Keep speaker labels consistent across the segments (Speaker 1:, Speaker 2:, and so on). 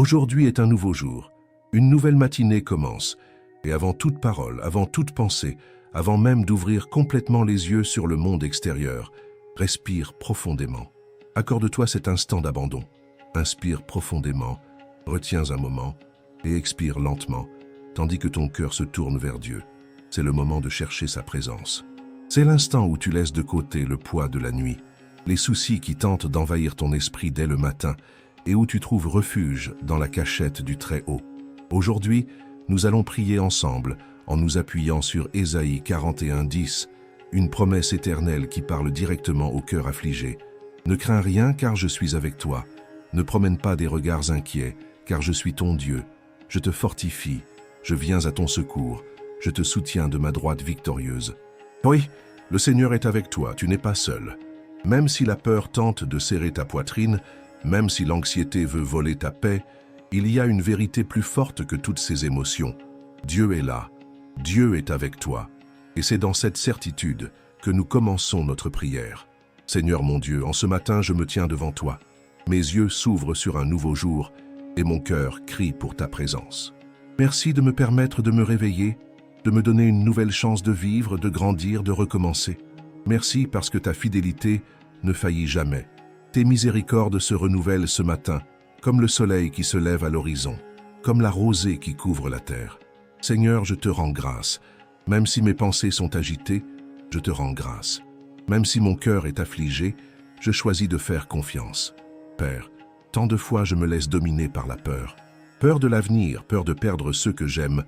Speaker 1: Aujourd'hui est un nouveau jour. Une nouvelle matinée commence. Et avant toute parole, avant toute pensée, avant même d'ouvrir complètement les yeux sur le monde extérieur, respire profondément. Accorde-toi cet instant d'abandon. Inspire profondément, retiens un moment et expire lentement, tandis que ton cœur se tourne vers Dieu. C'est le moment de chercher sa présence. C'est l'instant où tu laisses de côté le poids de la nuit, les soucis qui tentent d'envahir ton esprit dès le matin et où tu trouves refuge dans la cachette du Très-Haut. Aujourd'hui, nous allons prier ensemble en nous appuyant sur Ésaïe 41:10, une promesse éternelle qui parle directement au cœur affligé. Ne crains rien car je suis avec toi. Ne promène pas des regards inquiets car je suis ton Dieu. Je te fortifie, je viens à ton secours, je te soutiens de ma droite victorieuse. Oui, le Seigneur est avec toi, tu n'es pas seul. Même si la peur tente de serrer ta poitrine, même si l'anxiété veut voler ta paix, il y a une vérité plus forte que toutes ces émotions. Dieu est là, Dieu est avec toi. Et c'est dans cette certitude que nous commençons notre prière. Seigneur mon Dieu, en ce matin je me tiens devant toi. Mes yeux s'ouvrent sur un nouveau jour et mon cœur crie pour ta présence. Merci de me permettre de me réveiller, de me donner une nouvelle chance de vivre, de grandir, de recommencer. Merci parce que ta fidélité ne faillit jamais. Tes miséricordes se renouvellent ce matin, comme le soleil qui se lève à l'horizon, comme la rosée qui couvre la terre. Seigneur, je te rends grâce. Même si mes pensées sont agitées, je te rends grâce. Même si mon cœur est affligé, je choisis de faire confiance. Père, tant de fois je me laisse dominer par la peur. Peur de l'avenir, peur de perdre ceux que j'aime,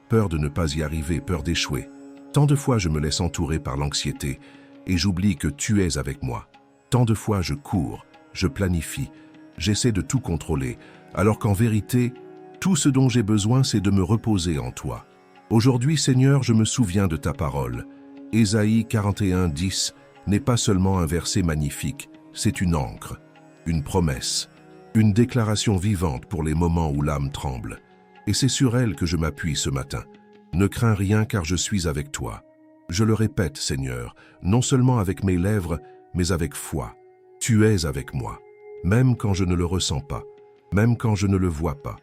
Speaker 1: peur de ne pas y arriver, peur d'échouer. Tant de fois je me laisse entourer par l'anxiété et j'oublie que tu es avec moi. Tant de fois je cours, je planifie, j'essaie de tout contrôler, alors qu'en vérité, tout ce dont j'ai besoin, c'est de me reposer en toi. Aujourd'hui, Seigneur, je me souviens de ta parole. Ésaïe 41:10 n'est pas seulement un verset magnifique, c'est une ancre, une promesse, une déclaration vivante pour les moments où l'âme tremble. Et c'est sur elle que je m'appuie ce matin. Ne crains rien car je suis avec toi. Je le répète, Seigneur, non seulement avec mes lèvres, mais avec foi. Tu es avec moi, même quand je ne le ressens pas, même quand je ne le vois pas,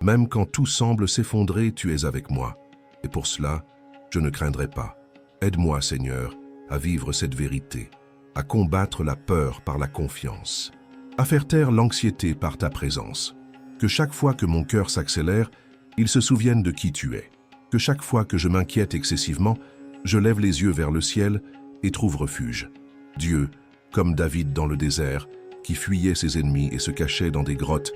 Speaker 1: même quand tout semble s'effondrer, tu es avec moi. Et pour cela, je ne craindrai pas. Aide-moi, Seigneur, à vivre cette vérité, à combattre la peur par la confiance, à faire taire l'anxiété par ta présence. Que chaque fois que mon cœur s'accélère, il se souvienne de qui tu es. Que chaque fois que je m'inquiète excessivement, je lève les yeux vers le ciel et trouve refuge. Dieu, comme David dans le désert, qui fuyait ses ennemis et se cachait dans des grottes,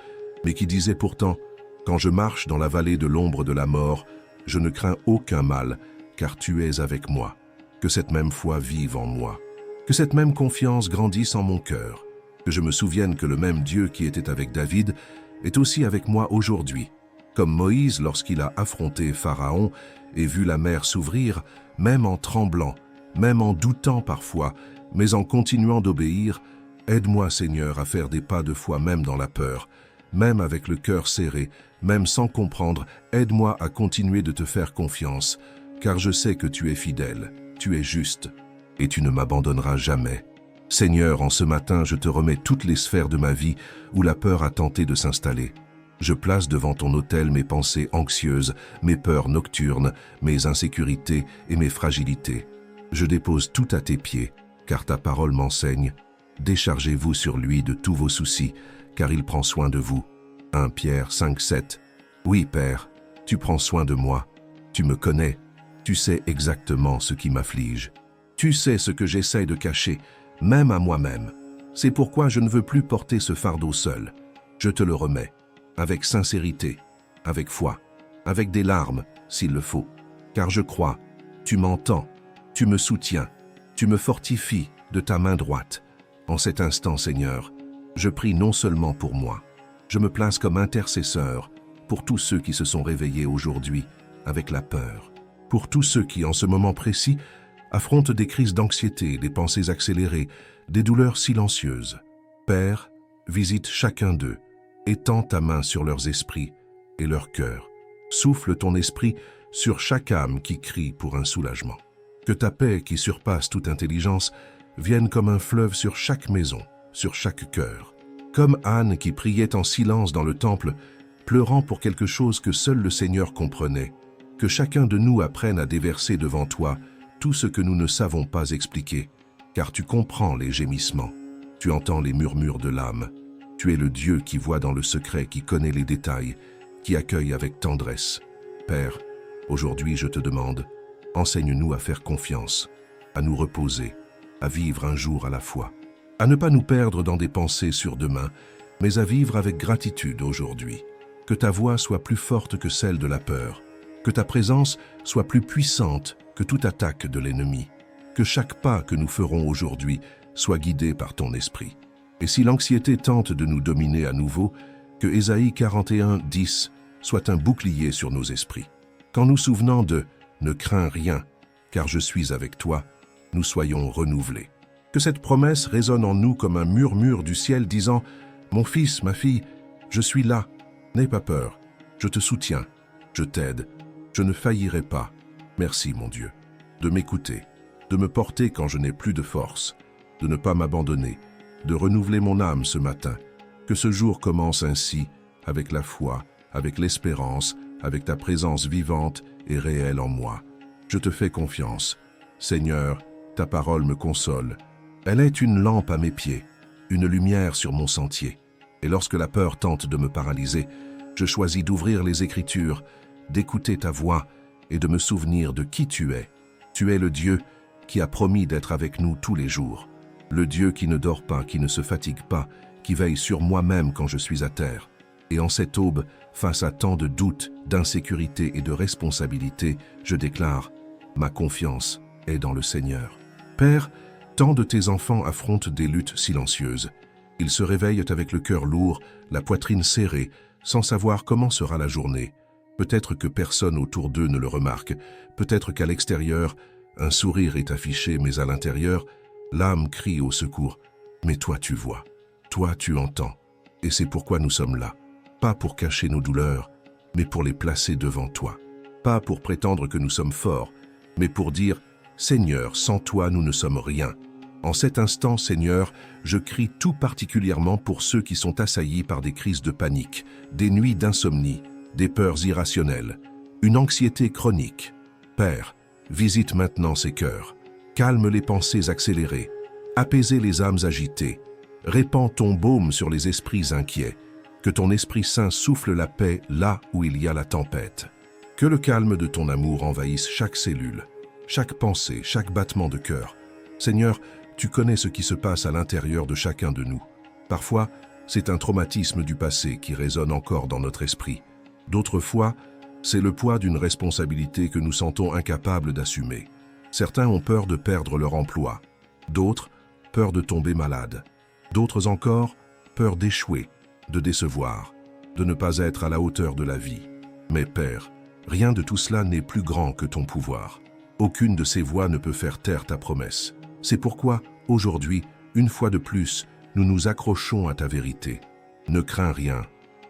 Speaker 1: mais qui disait pourtant « Quand je marche dans la vallée de l'ombre de la mort, je ne crains aucun mal, car tu es avec moi. » Que cette même foi vive en moi. Que cette même confiance grandisse en mon cœur. Que je me souvienne que le même Dieu qui était avec David est aussi avec moi aujourd'hui. Comme Moïse lorsqu'il a affronté Pharaon et vu la mer s'ouvrir, même en tremblant, même en doutant parfois, mais en continuant d'obéir, aide-moi Seigneur à faire des pas de foi même dans la peur, même avec le cœur serré, même sans comprendre, aide-moi à continuer de te faire confiance, car je sais que tu es fidèle, tu es juste, et tu ne m'abandonneras jamais. Seigneur, en ce matin, je te remets toutes les sphères de ma vie où la peur a tenté de s'installer. Je place devant ton autel mes pensées anxieuses, mes peurs nocturnes, mes insécurités et mes fragilités. Je dépose tout à tes pieds, car ta parole m'enseigne. Déchargez-vous sur lui de tous vos soucis, car il prend soin de vous. 1 Pierre 5:7. Oui, Père, tu prends soin de moi. Tu me connais. Tu sais exactement ce qui m'afflige. Tu sais ce que j'essaie de cacher, même à moi-même. C'est pourquoi je ne veux plus porter ce fardeau seul. Je te le remets, avec sincérité, avec foi, avec des larmes, s'il le faut. Car je crois, tu m'entends, tu me soutiens, tu me fortifies de ta main droite. En cet instant, Seigneur, je prie non seulement pour moi, je me place comme intercesseur pour tous ceux qui se sont réveillés aujourd'hui avec la peur, pour tous ceux qui, en ce moment précis, affrontent des crises d'anxiété, des pensées accélérées, des douleurs silencieuses. Père, visite chacun d'eux, étends ta main sur leurs esprits et leurs cœurs. Souffle ton esprit sur chaque âme qui crie pour un soulagement. Que ta paix qui surpasse toute intelligence vienne comme un fleuve sur chaque maison, sur chaque cœur. Comme Anne qui priait en silence dans le temple, pleurant pour quelque chose que seul le Seigneur comprenait, que chacun de nous apprenne à déverser devant toi tout ce que nous ne savons pas expliquer, car tu comprends les gémissements, tu entends les murmures de l'âme. Tu es le Dieu qui voit dans le secret, qui connaît les détails, qui accueille avec tendresse. Père, aujourd'hui je te demande, enseigne-nous à faire confiance, à nous reposer, à vivre un jour à la fois, à ne pas nous perdre dans des pensées sur demain, mais à vivre avec gratitude aujourd'hui. Que ta voix soit plus forte que celle de la peur, que ta présence soit plus puissante que toute attaque de l'ennemi, que chaque pas que nous ferons aujourd'hui soit guidé par ton esprit. Et si l'anxiété tente de nous dominer à nouveau, que Ésaïe 41:10 soit un bouclier sur nos esprits. Qu'en nous souvenant de « Ne crains rien, car je suis avec toi », nous soyons renouvelés. Que cette promesse résonne en nous comme un murmure du ciel disant « Mon fils, ma fille, je suis là, n'aie pas peur, je te soutiens, je t'aide, je ne faillirai pas. Merci mon Dieu, de m'écouter, de me porter quand je n'ai plus de force, de ne pas m'abandonner, de renouveler mon âme ce matin. Que ce jour commence ainsi, avec la foi, avec l'espérance, avec ta présence vivante et réelle en moi. Je te fais confiance. Seigneur, ta parole me console. Elle est une lampe à mes pieds, une lumière sur mon sentier. Et lorsque la peur tente de me paralyser, je choisis d'ouvrir les Écritures, d'écouter ta voix et de me souvenir de qui tu es. Tu es le Dieu qui a promis d'être avec nous tous les jours. Le Dieu qui ne dort pas, qui ne se fatigue pas, qui veille sur moi-même quand je suis à terre. Et en cette aube, face à tant de doutes, d'insécurité et de responsabilité, je déclare, ma confiance est dans le Seigneur. Père, tant de tes enfants affrontent des luttes silencieuses. Ils se réveillent avec le cœur lourd, la poitrine serrée, sans savoir comment sera la journée. Peut-être que personne autour d'eux ne le remarque, peut-être qu'à l'extérieur, un sourire est affiché, mais à l'intérieur, l'âme crie au secours. Mais toi tu vois, toi tu entends, et c'est pourquoi nous sommes là. Pas pour cacher nos douleurs, mais pour les placer devant toi. Pas pour prétendre que nous sommes forts, mais pour dire « Seigneur, sans toi nous ne sommes rien ». En cet instant, Seigneur, je crie tout particulièrement pour ceux qui sont assaillis par des crises de panique, des nuits d'insomnie, des peurs irrationnelles, une anxiété chronique. Père, visite maintenant ces cœurs, calme les pensées accélérées, apaise les âmes agitées, répands ton baume sur les esprits inquiets, que ton Esprit Saint souffle la paix là où il y a la tempête. Que le calme de ton amour envahisse chaque cellule, chaque pensée, chaque battement de cœur. Seigneur, tu connais ce qui se passe à l'intérieur de chacun de nous. Parfois, c'est un traumatisme du passé qui résonne encore dans notre esprit. D'autres fois, c'est le poids d'une responsabilité que nous sentons incapables d'assumer. Certains ont peur de perdre leur emploi, d'autres, peur de tomber malade, d'autres encore, peur d'échouer, de décevoir, de ne pas être à la hauteur de la vie. Mais Père, rien de tout cela n'est plus grand que ton pouvoir. Aucune de ces voix ne peut faire taire ta promesse. C'est pourquoi, aujourd'hui, une fois de plus, nous nous accrochons à ta vérité. Ne crains rien,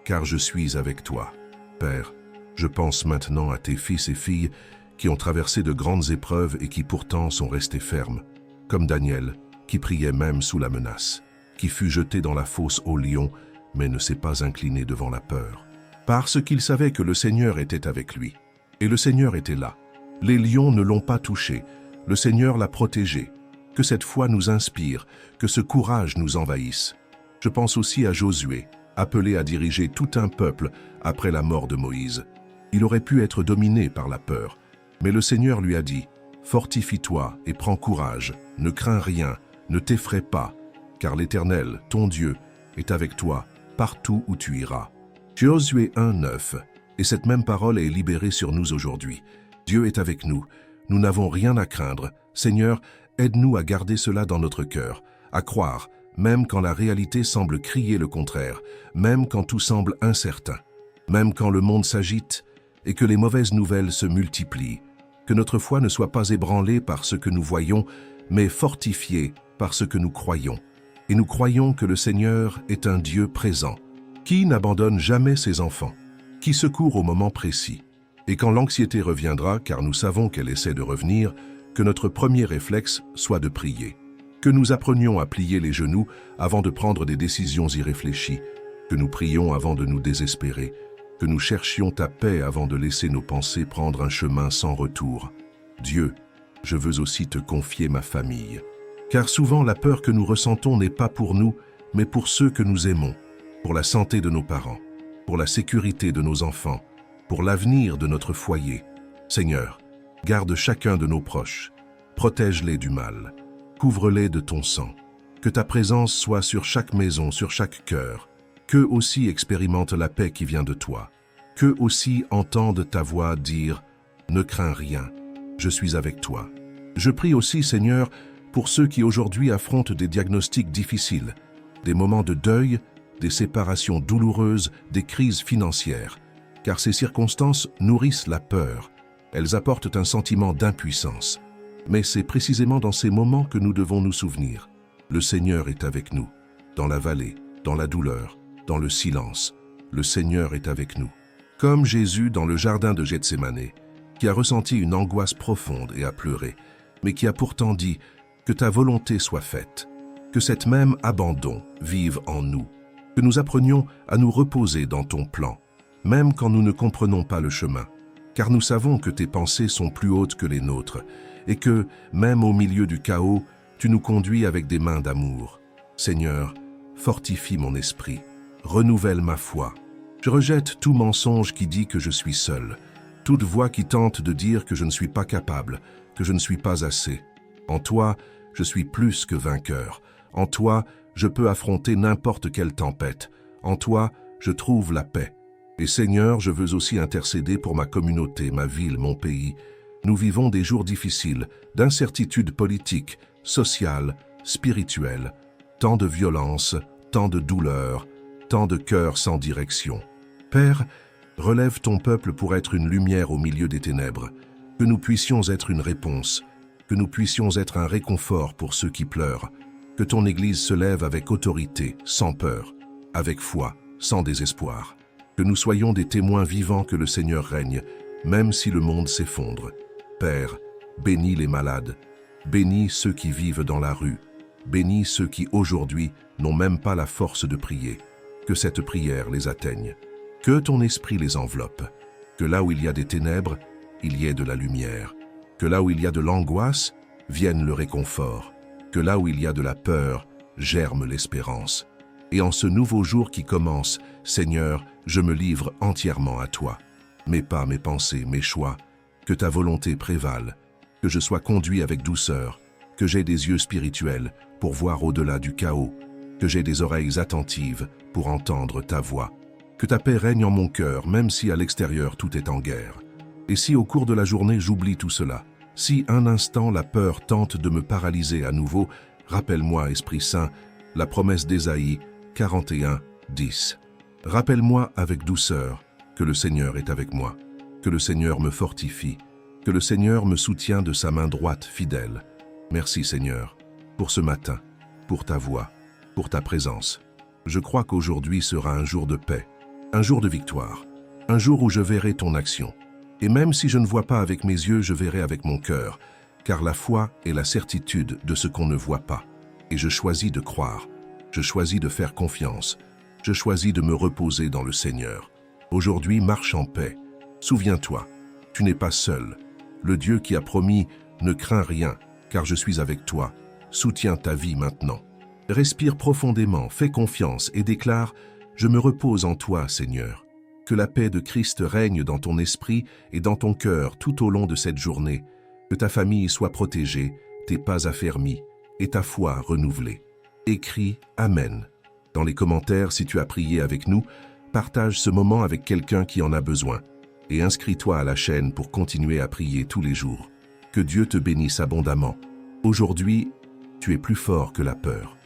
Speaker 1: car je suis avec toi. Père, je pense maintenant à tes fils et filles qui ont traversé de grandes épreuves et qui pourtant sont restés fermes, comme Daniel, qui priait même sous la menace, qui fut jeté dans la fosse aux lions, mais ne s'est pas incliné devant la peur, parce qu'il savait que le Seigneur était avec lui. Et le Seigneur était là. Les lions ne l'ont pas touché, le Seigneur l'a protégé. Que cette foi nous inspire, que ce courage nous envahisse. Je pense aussi à Josué, appelé à diriger tout un peuple après la mort de Moïse. Il aurait pu être dominé par la peur, mais le Seigneur lui a dit « Fortifie-toi et prends courage, ne crains rien, ne t'effraie pas, car l'Éternel, ton Dieu, est avec toi partout où tu iras. » Josué 1:9, et cette même parole est libérée sur nous aujourd'hui. Dieu est avec nous, nous n'avons rien à craindre. Seigneur, aide-nous à garder cela dans notre cœur, à croire, même quand la réalité semble crier le contraire, même quand tout semble incertain, même quand le monde s'agite et que les mauvaises nouvelles se multiplient. Que notre foi ne soit pas ébranlée par ce que nous voyons, mais fortifiée par ce que nous croyons. Et nous croyons que le Seigneur est un Dieu présent, qui n'abandonne jamais ses enfants, qui secourt au moment précis. Et quand l'anxiété reviendra, car nous savons qu'elle essaie de revenir, que notre premier réflexe soit de prier. Que nous apprenions à plier les genoux avant de prendre des décisions irréfléchies. Que nous prions avant de nous désespérer. que nous cherchions ta paix avant de laisser nos pensées prendre un chemin sans retour. Dieu, je veux aussi te confier ma famille. Car souvent la peur que nous ressentons n'est pas pour nous, mais pour ceux que nous aimons, pour la santé de nos parents, pour la sécurité de nos enfants, pour l'avenir de notre foyer. Seigneur, garde chacun de nos proches, protège-les du mal, couvre-les de ton sang. Que ta présence soit sur chaque maison, sur chaque cœur, qu'eux aussi expérimentent la paix qui vient de toi, qu'eux aussi entendent ta voix dire « Ne crains rien, je suis avec toi ». Je prie aussi, Seigneur, pour ceux qui aujourd'hui affrontent des diagnostics difficiles, des moments de deuil, des séparations douloureuses, des crises financières, car ces circonstances nourrissent la peur. Elles apportent un sentiment d'impuissance. Mais c'est précisément dans ces moments que nous devons nous souvenir. Le Seigneur est avec nous, dans la vallée, dans la douleur, dans le silence. Le Seigneur est avec nous. Comme Jésus dans le jardin de Gethsémane, qui a ressenti une angoisse profonde et a pleuré, mais qui a pourtant dit « Que ta volonté soit faite ». Que cet même abandon vive en nous, que nous apprenions à nous reposer dans ton plan, même quand nous ne comprenons pas le chemin, car nous savons que tes pensées sont plus hautes que les nôtres, et que, même au milieu du chaos, tu nous conduis avec des mains d'amour. Seigneur, fortifie mon esprit, renouvelle ma foi. Je rejette tout mensonge qui dit que je suis seul, toute voix qui tente de dire que je ne suis pas capable, que je ne suis pas assez. En toi, je suis plus que vainqueur. En toi, je peux affronter n'importe quelle tempête. En toi, je trouve la paix. Et Seigneur, je veux aussi intercéder pour ma communauté, ma ville, mon pays. Nous vivons des jours difficiles, d'incertitudes politiques, sociales, spirituelles, tant de violence, tant de douleur, tant de cœurs sans direction. Père, relève ton peuple pour être une lumière au milieu des ténèbres, que nous puissions être une réponse, que nous puissions être un réconfort pour ceux qui pleurent, que ton Église se lève avec autorité, sans peur, avec foi, sans désespoir, que nous soyons des témoins vivants que le Seigneur règne, même si le monde s'effondre. Père, bénis les malades, bénis ceux qui vivent dans la rue, bénis ceux qui aujourd'hui n'ont même pas la force de prier, que cette prière les atteigne, que ton esprit les enveloppe, que là où il y a des ténèbres, il y ait de la lumière, que là où il y a de l'angoisse, vienne le réconfort, que là où il y a de la peur, germe l'espérance. Et en ce nouveau jour qui commence, Seigneur, je me livre entièrement à toi. Mes pas, mes pensées, mes choix, que ta volonté prévale, que je sois conduit avec douceur, que j'aie des yeux spirituels pour voir au-delà du chaos, que j'aie des oreilles attentives pour entendre ta voix, que ta paix règne en mon cœur, même si à l'extérieur tout est en guerre. Et si au cours de la journée j'oublie tout cela, si un instant la peur tente de me paralyser à nouveau, rappelle-moi, Esprit Saint, la promesse d'Ésaïe 41, 10. Rappelle-moi avec douceur que le Seigneur est avec moi, que le Seigneur me fortifie, que le Seigneur me soutient de sa main droite fidèle. Merci Seigneur, pour ce matin, pour ta voix, pour ta présence. Je crois qu'aujourd'hui sera un jour de paix, un jour de victoire, un jour où je verrai ton action. Et même si je ne vois pas avec mes yeux, je verrai avec mon cœur, car la foi est la certitude de ce qu'on ne voit pas. Et je choisis de croire, je choisis de faire confiance, je choisis de me reposer dans le Seigneur. Aujourd'hui, marche en paix. Souviens-toi, tu n'es pas seul. Le Dieu qui a promis « Ne crains rien, car je suis avec toi », soutient ta vie maintenant. Respire profondément, fais confiance et déclare « Je me repose en toi, Seigneur ». Que la paix de Christ règne dans ton esprit et dans ton cœur tout au long de cette journée. Que ta famille soit protégée, tes pas affermis et ta foi renouvelée. Écris « Amen » dans les commentaires si tu as prié avec nous. Partage ce moment avec quelqu'un qui en a besoin. Et inscris-toi à la chaîne pour continuer à prier tous les jours. Que Dieu te bénisse abondamment. Aujourd'hui, tu es plus fort que la peur.